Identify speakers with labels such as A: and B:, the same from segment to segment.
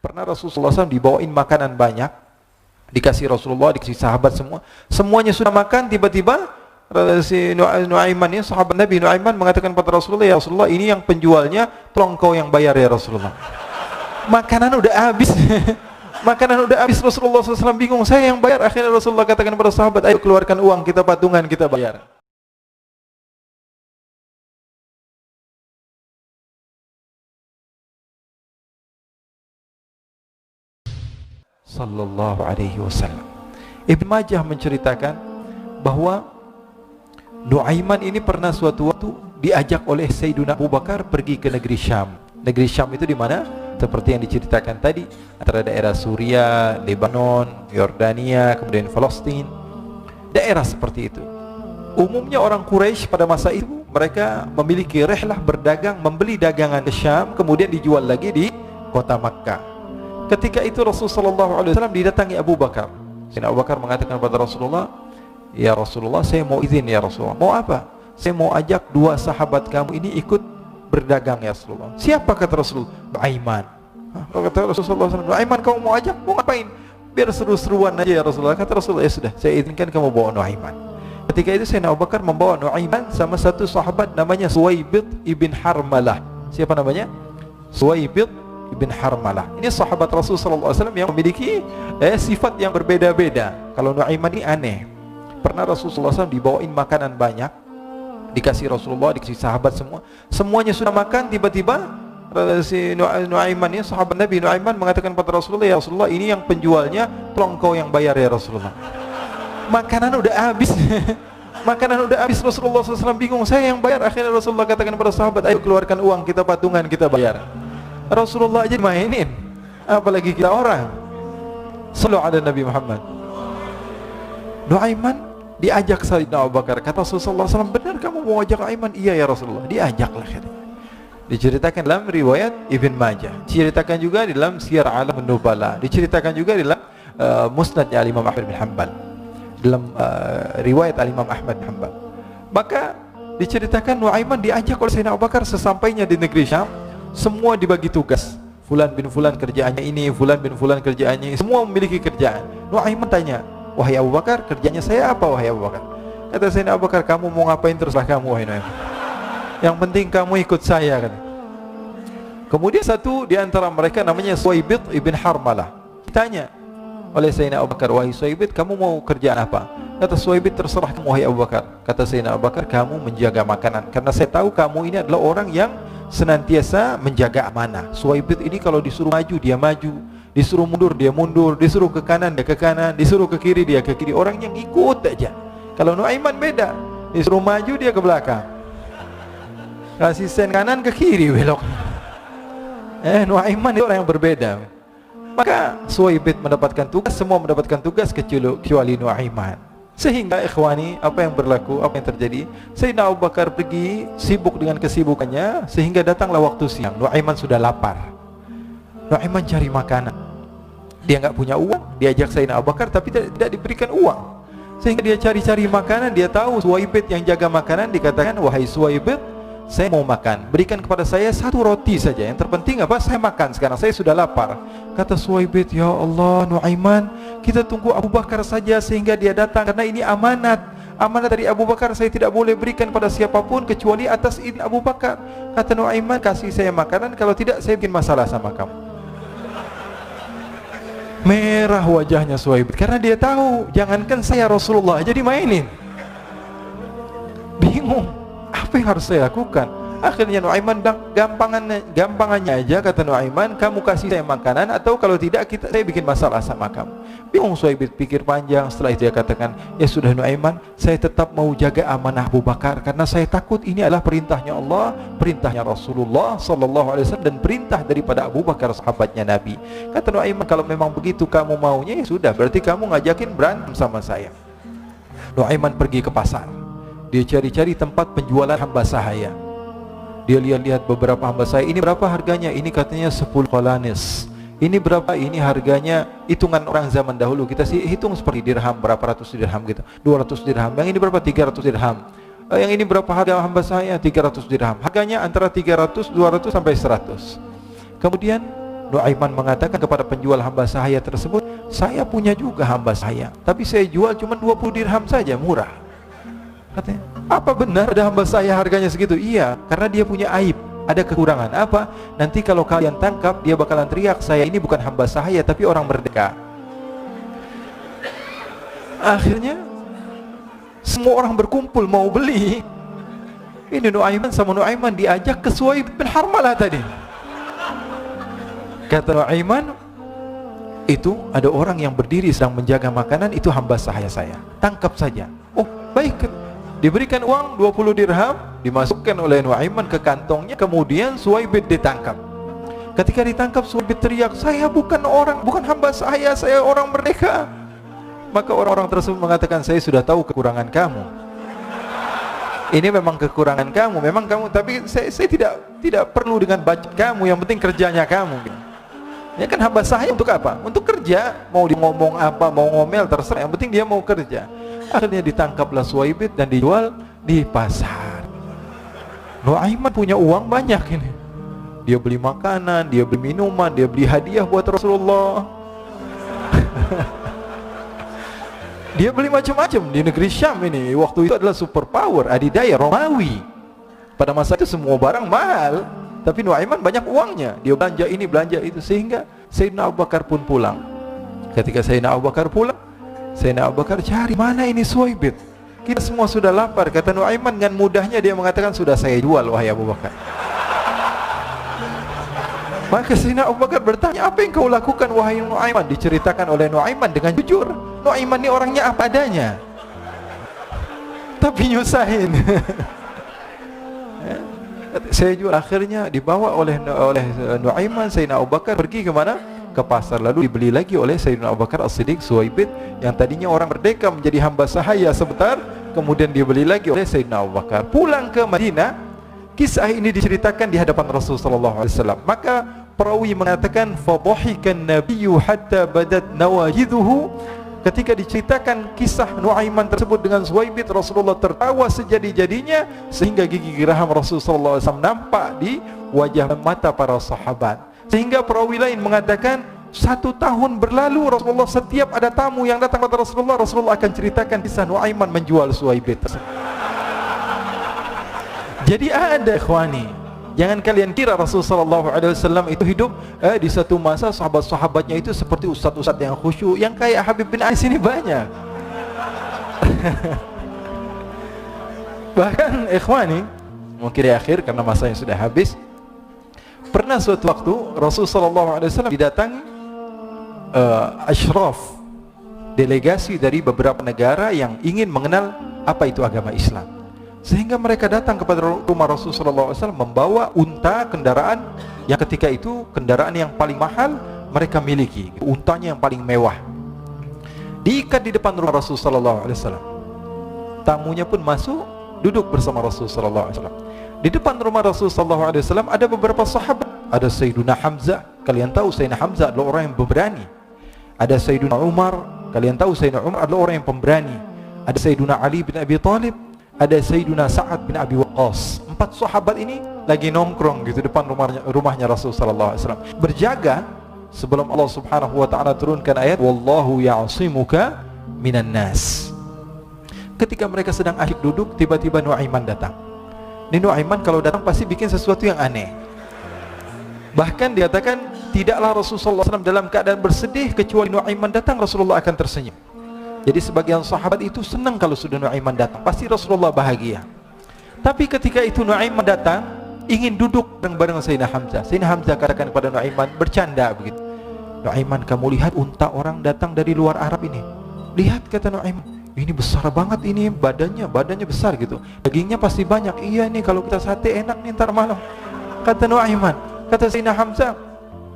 A: Pernah Rasulullah SAW dibawain makanan banyak, dikasih Rasulullah, dikasih sahabat semua. Semuanya sudah makan, tiba-tiba si Nuaiman ini, sahabat Nabi Nuaiman mengatakan kepada Rasulullah, ya Rasulullah, ini yang penjualnya, tolong kau yang bayar ya Rasulullah. Makanan udah habis. Makanan udah habis, Rasulullah SAW bingung, saya yang bayar. Akhirnya Rasulullah katakan kepada sahabat, ayo keluarkan uang, kita patungan, kita bayar. Sallallahu alaihi wasallam. Ibn Majah menceritakan bahwa Nuaiman ini pernah suatu waktu diajak oleh Sayyidina Abu Bakar pergi ke negeri Syam. Negeri Syam itu di mana? Seperti yang diceritakan tadi, antara daerah Suria, Lebanon, Yordania, kemudian Palestina. Daerah seperti itu. Umumnya orang Quraisy pada masa itu mereka memiliki rihlah berdagang, membeli dagangan ke Syam, kemudian dijual lagi di kota Makkah. Ketika itu Rasulullah SAW didatangi Abu Bakar. Sayyidina Abu Bakar mengatakan kepada Rasulullah, ya Rasulullah, saya mau izin ya Rasulullah. Mau apa? Saya mau ajak dua sahabat kamu ini ikut berdagang ya Rasulullah. Siapa kata Rasulullah? Nuaiman. Kata Rasulullah SAW, Nuaiman kamu mau ajak? Mau ngapain? Biar seru-seruan aja ya Rasulullah. Kata Rasulullah, ya sudah, saya izinkan kamu bawa Nuaiman. Ketika itu Sayyidina Abu Bakar membawa Nuaiman sama satu sahabat namanya Suwaibid ibn Harmalah. Siapa namanya? Suwaibid ibn Harmalah. Ini sahabat Rasulullah SAW yang memiliki sifat yang berbeda-beda. Kalau Nuaiman ini aneh. Pernah Rasulullah SAW dibawain makanan banyak, dikasih Rasulullah, dikasih sahabat semua. Semuanya sudah makan, tiba-tiba si Nuaiman ini, sahabat Nabi Nuaiman mengatakan kepada Rasulullah, ya Rasulullah, ini yang penjualnya, tolong kau yang bayar ya Rasulullah. Makanan udah habis. Makanan udah habis, Rasulullah SAW bingung, saya yang bayar. Akhirnya Rasulullah katakan kepada sahabat, ayo keluarkan uang, kita patungan, kita bayar. Rasulullah aja mainin, apalagi kita orang. Sallu ala Nabi Muhammad. Nuaiman diajak Sayyidina Abu Bakar. Kata Rasulullah SAW, benar kamu mau ajak Nuaiman? Iya ya Rasulullah. Diajaklah. Diceritakan dalam riwayat Ibn Majah, diceritakan juga di dalam Siyar A'lam An-Nubala, diceritakan juga di dalam Musnadnya Imam Ahmad bin Hanbal, dalam riwayat Imam Ahmad bin Hanbal. Maka diceritakan Nuaiman diajak oleh Sayyidina Abu Bakar. Sesampainya di negeri Syam, semua dibagi tugas. Fulan bin Fulan kerjaannya ini, Fulan bin Fulan kerjaannya ini. Semua memiliki kerjaan. Nuaiman tanya, wahai Abu Bakar, kerjanya saya apa wahai Abu Bakar? Kata Sayyidina Abu Bakar, kamu mau ngapain terserah kamu wahai Nuaiman. Yang penting kamu ikut saya, kata. Kemudian satu di antara mereka namanya Suwaibid ibn Harmalah. Ditanya oleh Sayyidina Abu Bakar, wahai Suwaibid, kamu mau kerjaan apa? Kata Suwaibid, terserah kamu wahai Abu Bakar. Kata Sayyidina Abu Bakar, kamu menjaga makanan, karena saya tahu kamu ini adalah orang yang senantiasa menjaga amanah. Suwaibid ini kalau disuruh maju dia maju, disuruh mundur dia mundur, disuruh ke kanan dia ke kanan, disuruh ke kiri dia ke kiri. Orang yang ikut aja. Kalau Nuaiman beda, disuruh maju dia ke belakang, kasih sen kanan ke kiri belok. Nuaiman itu orang yang berbeda. Maka Suwaibid mendapatkan tugas, semua mendapatkan tugas kecuali Nuaiman. Sehingga ikhwani, apa yang berlaku, apa yang terjadi? Sayyidina Abu Bakar pergi sibuk dengan kesibukannya, sehingga datanglah waktu siang. Nuaiman sudah lapar. Nuaiman cari makanan. Dia nggak punya uang, diajak Sayyidina Abu Bakar tapi tidak diberikan uang. Sehingga dia cari-cari makanan. Dia tahu Suwaibid yang jaga makanan. Dikatakan, wahai Suwaibid, saya mau makan, berikan kepada saya satu roti saja. Yang terpenting apa? Saya makan sekarang, saya sudah lapar. Kata Suwaibid, ya Allah Nuaiman, kita tunggu Abu Bakar saja sehingga dia datang, karena ini amanat. Amanat dari Abu Bakar, saya tidak boleh berikan pada siapapun kecuali atas izin Abu Bakar. Kata Nuaiman, kasih saya makanan, kalau tidak saya bikin masalah sama kamu. Merah wajahnya Suwaibid, karena dia tahu, jangankan saya, Rasulullah aja dimainin. Bingung, apa yang harus saya lakukan? Akhirnya Nuaiman bilang, gampangannya aja, kata Nuaiman, kamu kasih saya makanan, atau kalau tidak saya bikin masalah sama kamu. Bingung Suwaibid, pikir panjang. Setelah itu dia katakan, ya sudah Nuaiman, saya tetap mau jaga amanah Abu Bakar, karena saya takut ini adalah perintahnya Allah, perintahnya Rasulullah sallallahu alaihi wasallam, dan perintah daripada Abu Bakar sahabatnya Nabi. Kata Nuaiman, kalau memang begitu kamu maunya, ya sudah, berarti kamu ngajakin berantem sama saya. Nuaiman pergi ke pasar. Dia cari-cari tempat penjualan hamba sahaya. Dia lihat-lihat beberapa hamba sahaya. Ini berapa harganya? Ini katanya 10 qalanis. Ini berapa? Ini harganya, hitungan orang zaman dahulu, kita sih hitung seperti dirham, berapa ratus dirham gitu, 200 dirham. Yang ini berapa? 300 dirham. Yang ini berapa harga hamba sahaya? 300 dirham. Harganya antara 300, 200 sampai 100. Kemudian Nuaiman mengatakan kepada penjual hamba sahaya tersebut, saya punya juga hamba sahaya, tapi saya jual cuma 20 dirham saja, murah. Katanya, apa benar ada hamba saya harganya segitu? Iya, karena dia punya aib, ada kekurangan. Apa? Nanti kalau kalian tangkap, dia bakalan teriak, saya ini bukan hamba sahaya tapi orang merdeka. Akhirnya semua orang berkumpul mau beli. Ini Nuaiman sama Nuaiman diajak ke Suhaib bin Harmalah tadi. Kata Nuaiman, itu ada orang yang berdiri sedang menjaga makanan, itu hamba sahaya saya, tangkap saja. Oh baik. Diberikan uang 20 dirham, dimasukkan oleh Nuaiman ke kantongnya, kemudian Suhaib ditangkap. Ketika ditangkap, Suhaib teriak, saya bukan hamba saya orang merdeka. Maka orang-orang tersebut mengatakan, saya sudah tahu kekurangan kamu. Ini memang kekurangan kamu, memang kamu, tapi saya tidak perlu dengan budget kamu, yang penting kerjanya kamu. Ya kan, hamba sahaya untuk apa? Untuk kerja, mau dia ngomong apa, mau ngomel terserah, yang penting dia mau kerja. Akhirnya ditangkaplah Suhaib dan dijual di pasar. Nuaiman punya uang banyak ini. Dia beli makanan, dia beli minuman, dia beli hadiah buat Rasulullah. Dia beli macam-macam di negeri Syam ini. Waktu itu adalah superpower, adidaya Romawi. Pada masa itu semua barang mahal, tapi Nuaiman banyak uangnya. Dia belanja ini, belanja itu, sehingga Sayyidina Abu Bakar pun pulang. Ketika Sayyidina Abu Bakar pulang, Sayyidina Abu Bakar cari, mana ini Suhaib? Kita semua sudah lapar. Kata Nuaiman dengan mudahnya dia mengatakan, sudah saya jual wahai Abu Bakar. Maka Sayyidina Abu Bakar bertanya, apa yang kau lakukan wahai Nuaiman? Diceritakan oleh Nuaiman dengan jujur. Nuaiman ini orangnya apa adanya, tapi nyusahin. Saya jual. Akhirnya dibawa oleh Nuaiman, Sayyidina Abu Bakar pergi ke mana? Ke pasar, lalu dibeli lagi oleh Sayyidina Abu Bakar As-Siddiq Suhaib yang tadinya orang merdeka menjadi hamba sahaya sebentar, kemudian dibeli lagi oleh Sayyidina Abu Bakar. Pulang ke Madinah, kisah ini diceritakan di hadapan Rasulullah SAW. Maka perawi mengatakan, fadhahikan nabiyyu hatta badat nawajiduhu. Ketika diceritakan kisah Nuaiman tersebut dengan Suhaib, Rasulullah tertawa sejadi-jadinya sehingga gigi geraham Rasulullah SAW nampak di wajah mata para sahabat. Sehingga perawi lain mengatakan, 1 tahun berlalu Rasulullah, setiap ada tamu yang datang kepada Rasulullah, Rasulullah akan ceritakan kisah Nuaiman menjual Suhaib. Jadi ada ikhwani, jangan kalian kira Rasulullah SAW itu hidup di satu masa sahabat-sahabatnya itu seperti ustaz-ustaz yang khusyuk, yang kayak Habib bin Ais ini banyak. Bahkan ikhwani, mungkin di akhir karena masanya sudah habis, pernah suatu waktu Rasulullah SAW didatangi asyraf, delegasi dari beberapa negara yang ingin mengenal apa itu agama Islam. Sehingga mereka datang kepada rumah Rasulullah SAW membawa unta, kendaraan yang ketika itu kendaraan yang paling mahal mereka miliki, untanya yang paling mewah. Diikat di depan rumah Rasulullah SAW. Tamunya pun masuk, duduk bersama Rasulullah SAW. Di depan rumah Rasulullah SAW ada beberapa sahabat. Ada Sayyiduna Hamzah, kalian tahu Sayyidina Hamzah adalah orang yang pemberani. Ada Sayyiduna Umar, kalian tahu Sayyidina Umar adalah orang yang pemberani. Ada Sayyiduna Ali bin Abi Thalib, ada Sayyiduna Sa'ad bin Abi Waqqas. 4 sahabat ini lagi nongkrong gitu depan rumahnya Rasulullah SAW, berjaga sebelum Allah Subhanahu wa taala turunkan ayat wallahu ya'simuka minan nas. Ketika mereka sedang asyik duduk, tiba-tiba Nuaiman datang. Ini Nuaiman kalau datang pasti bikin sesuatu yang aneh. Bahkan dikatakan tidaklah Rasulullah SAW dalam keadaan bersedih, kecuali Nuaiman datang Rasulullah akan tersenyum. Jadi sebagian sahabat itu senang kalau sudah Nuaiman datang, pasti Rasulullah bahagia. Tapi ketika itu Nuaiman datang, ingin duduk bareng Sayyidina Hamzah. Sayyidina Hamzah katakan kepada Nuaiman, bercanda begitu, Nuaiman, kamu lihat unta orang datang dari luar Arab ini. Lihat, kata Nuaiman, ini besar banget, ini badannya besar gitu, dagingnya pasti banyak. Iya nih, kalau kita sate enak nih ntar malam, kata Nuaiman. Kata Sayyidina Hamzah,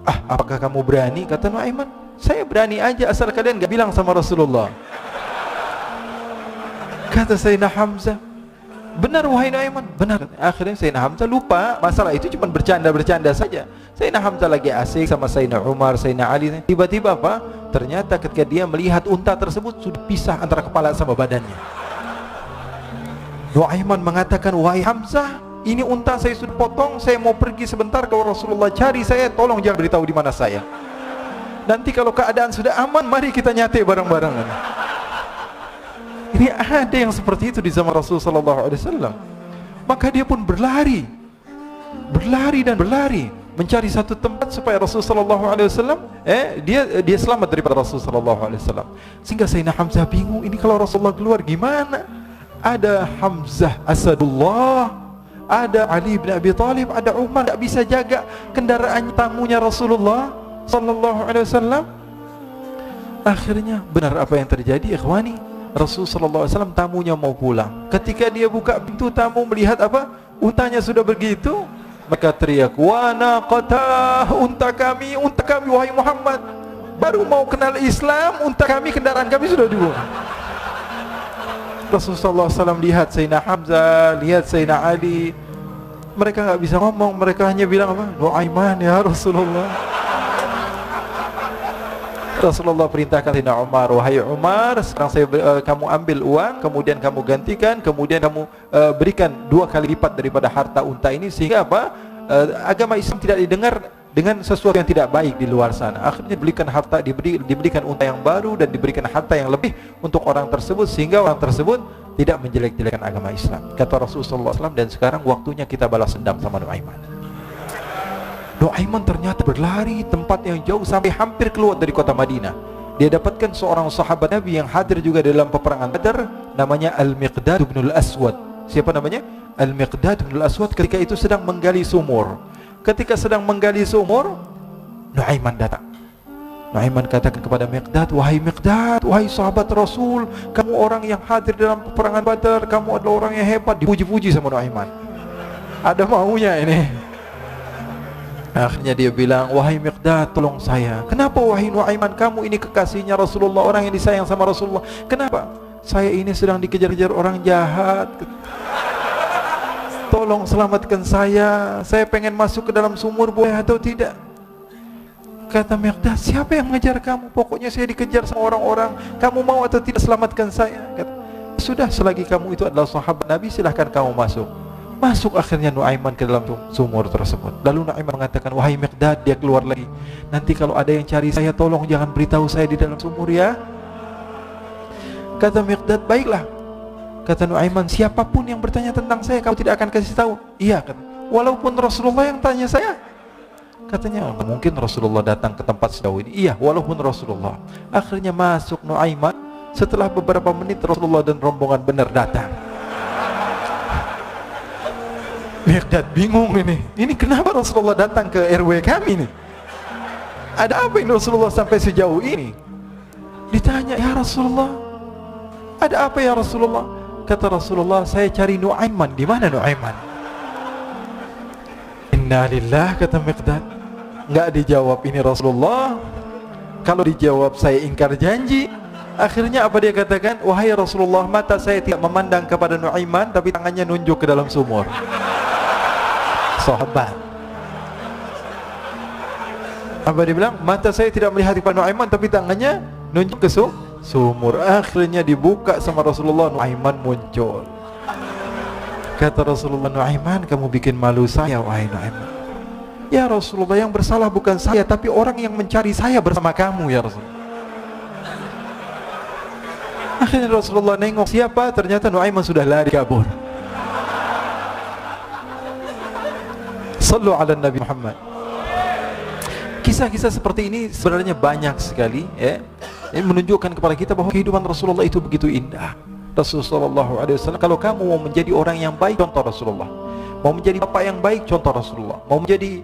A: apakah kamu berani? Kata Nuaiman, saya berani aja asal kalian gak bilang sama Rasulullah. Kata Sayyidina Hamzah, benar wahai Nuaiman, benar. Akhirnya Sayyidina Hamzah lupa masalah itu, cuma bercanda saja. Sayyidina Hamzah lagi asik sama Sayyidina Umar, Sayyidina Ali. Tiba-tiba apa? Ternyata ketika dia melihat unta tersebut sudah pisah antara kepala sama badannya. Nuaiman mengatakan, wahai Hamzah, ini unta saya sudah potong, saya mau pergi sebentar, kalau Rasulullah cari saya, tolong jangan beritahu di mana saya. Nanti kalau keadaan sudah aman, mari kita nyate bareng-barengan. Ini ada yang seperti itu di zaman Rasulullah SAW. Maka dia pun berlari dan berlari mencari satu tempat supaya Rasulullah SAW dia selamat daripada Rasulullah SAW. Sehingga Sayyidina Hamzah bingung, ini kalau Rasulullah keluar gimana? Ada Hamzah Asadullah, ada Ali bin Abi Thalib, ada Umar, tidak bisa jaga kendaraan tamunya Rasulullah sallallahu alaihi wasallam. Akhirnya benar apa yang terjadi, ikhwani. Rasul sallallahu alaihi wasallam tamunya mau pulang. Ketika dia buka pintu tamu melihat apa? Untanya sudah begitu, maka teriak, "Wa naqatah, unta kami wahai Muhammad. Baru mau kenal Islam, unta kami, kendaraan kami sudah dibuang." Rasulullah SAW lihat Sayyidina Hamzah, lihat Sayyidina Ali. Mereka nggak bisa ngomong, mereka hanya bilang apa? Nu'aiman ya Rasulullah. Rasulullah perintahkan Sayyidina Umar, "Wahai Umar, sekarang kamu ambil uang, kemudian kamu gantikan, kemudian kamu berikan 2 kali lipat daripada harta unta ini, sehingga apa? Agama Islam tidak didengar dengan sesuatu yang tidak baik di luar sana." Akhirnya diberikan harta, diberikan unta yang baru dan diberikan harta yang lebih untuk orang tersebut, sehingga orang tersebut tidak menjelek-jelekan agama Islam. Kata Rasulullah SAW, dan sekarang waktunya kita balas dendam sama Nu'aiman. Nu'aiman ternyata berlari tempat yang jauh sampai hampir keluar dari kota Madinah. Dia dapatkan seorang sahabat Nabi yang hadir juga dalam peperangan Badar, namanya Al-Miqdad bin Al-Aswad. Siapa namanya? Al-Miqdad bin Al-Aswad. Ketika itu sedang menggali sumur. Ketika sedang menggali sumur, Nu'aiman datang. Nu'aiman katakan kepada Miqdad, "Wahai Miqdad, wahai sahabat Rasul, kamu orang yang hadir dalam peperangan Badar, kamu adalah orang yang hebat." Dipuji-puji sama Nu'aiman. Ada maunya ini. Akhirnya dia bilang, "Wahai Miqdad, tolong saya." "Kenapa wahai Nu'aiman, kamu ini kekasihnya Rasulullah, orang yang disayang sama Rasulullah. Kenapa?" "Saya ini sedang dikejar-kejar orang jahat. Tolong selamatkan saya. Saya pengen masuk ke dalam sumur, boleh atau tidak?" Kata Miqdad, "Siapa yang mengejar kamu? Pokoknya saya dikejar sama orang-orang. Kamu mau atau tidak selamatkan saya?" Kata, "Sudah, selagi kamu itu adalah sahabat Nabi, silahkan kamu masuk." Masuk akhirnya Nu'aiman ke dalam sumur tersebut. Lalu Nu'aiman mengatakan, "Wahai Miqdad," dia keluar lagi, "nanti kalau ada yang cari saya, tolong jangan beritahu saya di dalam sumur ya." Kata Miqdad, "Baiklah." Kata Nu'aiman, "Siapapun yang bertanya tentang saya, kamu tidak akan kasih tahu?" "Iya," kata, "walaupun Rasulullah yang tanya saya." Katanya, "Mungkin Rasulullah datang ke tempat sejauh ini." "Iya, walaupun Rasulullah." Akhirnya masuk Nu'aiman. Setelah beberapa menit Rasulullah dan rombongan benar datang. Miqdad bingung ini kenapa Rasulullah datang ke RW kami nih? Ada apa ini Rasulullah sampai sejauh ini? Ditanya, "Ya Rasulullah, ada apa ya Rasulullah?" Kata Rasulullah, "Saya cari Nu'aiman." "Di mana Nu'aiman?" "Inna lillah," kata Miqdad. Nggak dijawab ini Rasulullah. Kalau dijawab saya ingkar janji. Akhirnya apa dia katakan? "Wahai Rasulullah, mata saya tidak memandang kepada Nu'aiman, tapi tangannya nunjuk ke dalam sumur." Sahabat. Apa dia bilang? "Mata saya tidak melihat kepada Nu'aiman, tapi tangannya nunjuk ke sumur." Akhirnya dibuka sama Rasulullah, Nu'aiman muncul. Kata Rasulullah, "Nu'aiman, kamu bikin malu saya, wahai Nu'aiman." "Ya Rasulullah, yang bersalah bukan saya, tapi orang yang mencari saya bersama kamu ya Rasulullah." Akhirnya Rasulullah nengok, siapa? Ternyata Nu'aiman sudah lari kabur. Sallu ala Nabi Muhammad. Kisah-kisah seperti ini sebenarnya banyak sekali ya. Ini menunjukkan kepada kita bahwa kehidupan Rasulullah itu begitu indah. Rasulullah SAW, kalau kamu mau menjadi orang yang baik, contoh Rasulullah. Mau menjadi bapak yang baik, contoh Rasulullah. Mau menjadi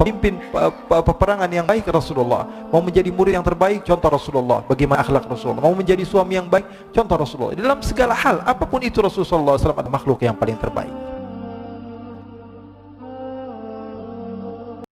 A: pemimpin peperangan yang baik, Rasulullah. Mau menjadi murid yang terbaik, contoh Rasulullah. Bagaimana akhlak Rasulullah. Mau menjadi suami yang baik, contoh Rasulullah. Dalam segala hal, apapun itu Rasulullah SAW adalah makhluk yang paling terbaik.